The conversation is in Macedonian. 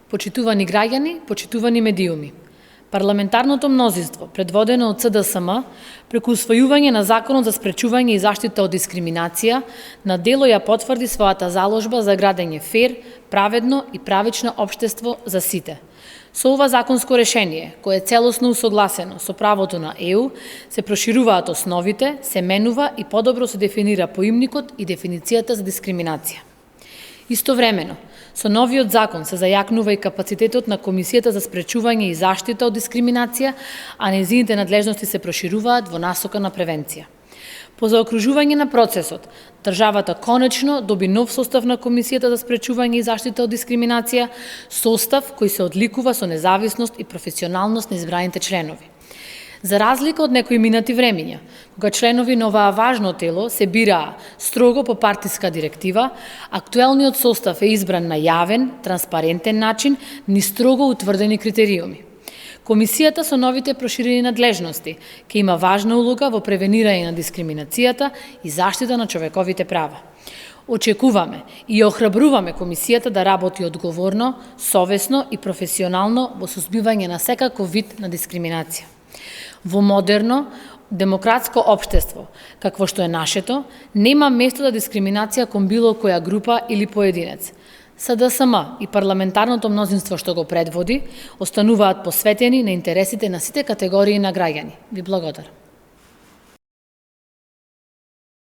Почитувани граѓани, почитувани медиуми. Парламентарното мнозинство, предводено од ЦДСМ, преку усвојување на Законот за спречување и заштита од дискриминација, на дело ја потврди својата заложба за градење фер, праведно и правично општество за сите. Со ова законско решение, кое е целосно усогласено со правото на ЕУ, се прошируваат основите, се менува и подобро се дефинира поимникот и дефиницијата за дискриминација. Истовремено, со новиот закон се зајакнува и капацитетот на Комисијата за спречување и заштита од дискриминација, а нејзините надлежности се прошируваат во насока на превенција. По заокружување на процесот, државата конечно доби нов состав на Комисијата за спречување и заштита од дискриминација, состав кој се одликува со независност и професионалност на избраните членови. За разлика од некои минати времиња, кога членови на оваа важно тело се бираа строго по партиска директива, актуелниот состав е избран на јавен, транспарентен начин, ни строго утврдени критериуми. Комисијата со новите проширени надлежности ќе има важна улога во превенирање на дискриминацијата и заштита на човековите права. Очекуваме и охрабруваме Комисијата да работи одговорно, совесно и професионално во сузбивање на секаков вид на дискриминација. Во модерно, демократско општество, какво што е нашето, нема место за дискриминација кон било која група или поединец. СДСМ и парламентарното мнозинство што го предводи, остануваат посветени на интересите на сите категории на граѓани. Ви благодарам.